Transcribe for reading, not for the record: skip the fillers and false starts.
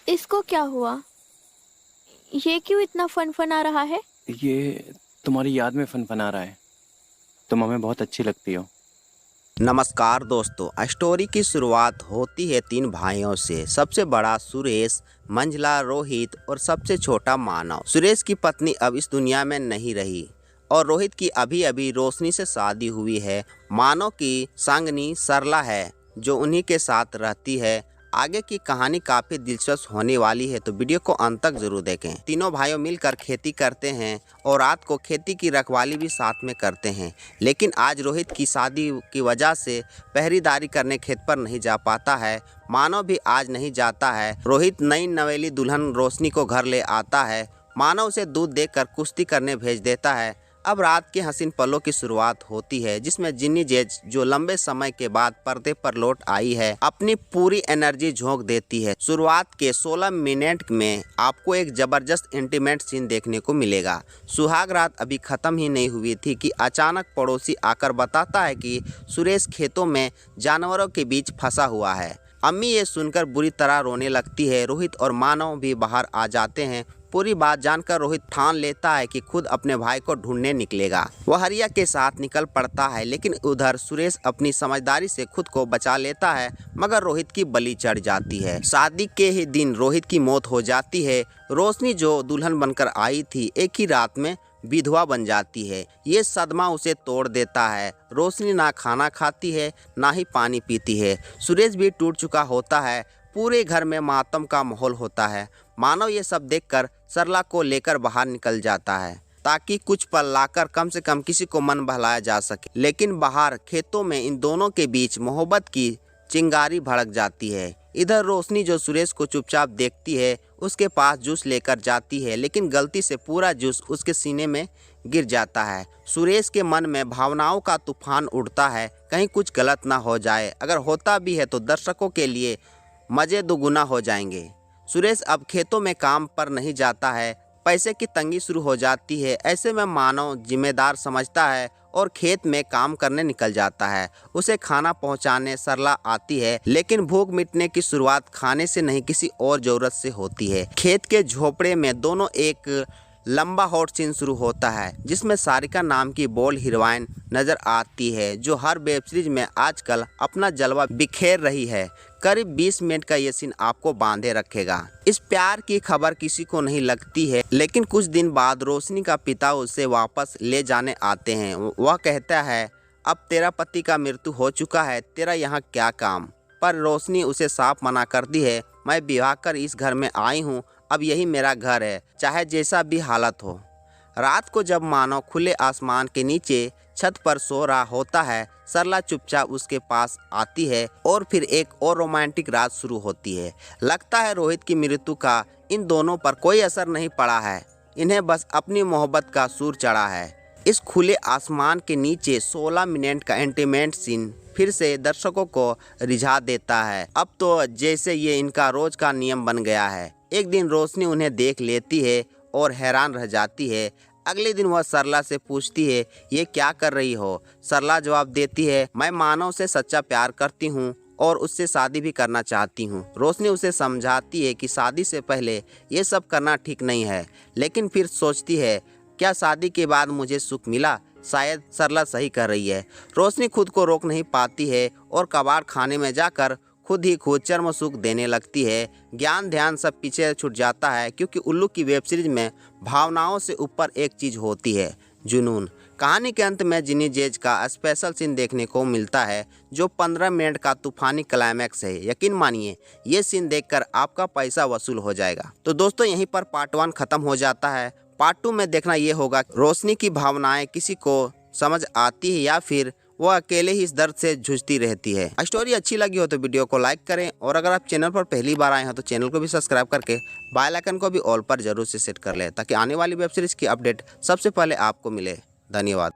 इसको क्या हुआ? ये क्यों इतना फनफना रहा है? ये तुम्हारी याद में फनफना रहा है। तुम हमें बहुत अच्छी लगती हो। नमस्कार दोस्तों, स्टोरी की शुरुआत होती है तीन भाइयों से। सबसे बड़ा सुरेश, मंझला रोहित और सबसे छोटा मानव। सुरेश की पत्नी अब इस दुनिया में नहीं रही और रोहित की अभी अभी रोशनी से शादी हुई है। मानव की संगनी सरला है जो उन्हीं के साथ रहती है। आगे की कहानी काफ़ी दिलचस्प होने वाली है, तो वीडियो को अंत तक जरूर देखें। तीनों भाइयों मिलकर खेती करते हैं और रात को खेती की रखवाली भी साथ में करते हैं। लेकिन आज रोहित की शादी की वजह से पहरेदारी करने खेत पर नहीं जा पाता है। मानव भी आज नहीं जाता है। रोहित नई नवेली दुल्हन रोशनी को घर ले आता है। मानव उसे दूध देकर कुश्ती करने भेज देता है। अब रात के हसीन पलों की शुरुआत होती है, जिसमें जिन्नी जेज, जो लंबे समय के बाद पर्दे पर लौट आई है, अपनी पूरी एनर्जी झोंक देती है। शुरुआत के 16 मिनट में आपको एक जबरदस्त इंटीमेट सीन देखने को मिलेगा। सुहाग रात अभी खत्म ही नहीं हुई थी कि अचानक पड़ोसी आकर बताता है कि सुरेश खेतों में जानवरों के बीच फंसा हुआ है। अम्मी ये सुनकर बुरी तरह रोने लगती है। रोहित और मानव भी बाहर आ जाते हैं। पूरी बात जानकर रोहित ठान लेता है कि खुद अपने भाई को ढूंढने निकलेगा। वह हरिया के साथ निकल पड़ता है, लेकिन उधर सुरेश अपनी समझदारी से खुद को बचा लेता है, मगर रोहित की बलि चढ़ जाती है। शादी के ही दिन रोहित की मौत हो जाती है। रोशनी जो दुल्हन बनकर आई थी, एक ही रात में विधवा बन जाती है। ये सदमा उसे तोड़ देता है। रोशनी ना खाना खाती है, ना ही पानी पीती है। सुरेश भी टूट चुका होता है। पूरे घर में मातम का माहौल होता है। मानव ये सब देखकर सरला को लेकर बाहर निकल जाता है ताकि कुछ पल लाकर कम से कम किसी को मन बहलाया जा सके। लेकिन बाहर खेतों में इन दोनों के बीच मोहब्बत की चिंगारी भड़क जाती है। इधर रोशनी जो सुरेश को चुपचाप देखती है, उसके पास जूस लेकर जाती है, लेकिन गलती से पूरा जूस उसके सीने में गिर जाता है। सुरेश के मन में भावनाओं का तूफान उठता है, कहीं कुछ गलत ना हो जाए। अगर होता भी है तो दर्शकों के लिए मज़े दोगुना हो जाएंगे। सुरेश अब खेतों में काम पर नहीं जाता है। पैसे की तंगी शुरू हो जाती है। ऐसे में मानव जिम्मेदार समझता है और खेत में काम करने निकल जाता है। उसे खाना पहुंचाने सरला आती है, लेकिन भूख मिटने की शुरुआत खाने से नहीं किसी और जरूरत से होती है। खेत के झोपड़े में दोनों एक लंबा हॉट सीन शुरू होता है, जिसमें सारिका नाम की बोल्ड हीरोइन नजर आती है, जो हर वेब सीरीज में आजकल अपना जलवा बिखेर रही है। करीब 20 मिनट का ये सीन आपको बांधे रखेगा। इस प्यार की खबर किसी को नहीं लगती है, लेकिन कुछ दिन बाद रोशनी का पिता उसे वापस ले जाने आते हैं। वह कहता है, अब तेरा पति का मृत्यु हो चुका है, तेरा यहाँ क्या काम। पर रोशनी उसे साफ मना करती है, मैं विवाह कर इस घर में आई हूँ, अब यही मेरा घर है, चाहे जैसा भी हालत हो। रात को जब मानव खुले आसमान के नीचे छत पर सो रहा होता है, सरला चुपचाप उसके पास आती है और फिर एक और रोमांटिक रात शुरू होती है। लगता है रोहित की मृत्यु का इन दोनों पर कोई असर नहीं पड़ा है, इन्हें बस अपनी मोहब्बत का सूर चढ़ा है। इस खुले आसमान के नीचे 16 मिनट का इंटीमेट सीन फिर से दर्शकों को रिझा देता है। अब तो जैसे ये इनका रोज का नियम बन गया है। एक दिन रोशनी उन्हें देख लेती है और हैरान रह जाती है। अगले दिन वह सरला से पूछती है, ये क्या कर रही हो? सरला जवाब देती है, मैं मानव से सच्चा प्यार करती हूँ और उससे शादी भी करना चाहती हूँ। रोशनी उसे समझाती है कि शादी से पहले ये सब करना ठीक नहीं है, लेकिन फिर सोचती है, क्या शादी के बाद मुझे सुख मिला? शायद सरला सही कर रही है। रोशनी खुद को रोक नहीं पाती है और कबाड़ खाने में जाकर खुद ही खुद चर्म सुख देने लगती है। ज्ञान ध्यान सब पीछे छूट जाता है, क्योंकि उल्लू की वेब सीरीज में भावनाओं से ऊपर एक चीज़ होती है, जुनून। कहानी के अंत में जिनी जेज का स्पेशल सीन देखने को मिलता है, जो 15 मिनट का तूफानी क्लाइमैक्स है। यकीन मानिए, ये सीन देखकर आपका पैसा वसूल हो जाएगा। तो दोस्तों, यहीं पर पार्ट 1 खत्म हो जाता है। पार्ट 2 में देखना ये होगा, रोशनी की भावनाएं किसी को समझ आती है या फिर वो अकेले ही इस दर्द से जूझती रहती है। स्टोरी अच्छी लगी हो तो वीडियो को लाइक करें, और अगर आप चैनल पर पहली बार आए हैं तो चैनल को भी सब्सक्राइब करके बेल आइकन को भी ऑल पर जरूर से सेट कर लें, ताकि आने वाली वेब सीरीज की अपडेट सबसे पहले आपको मिले। धन्यवाद।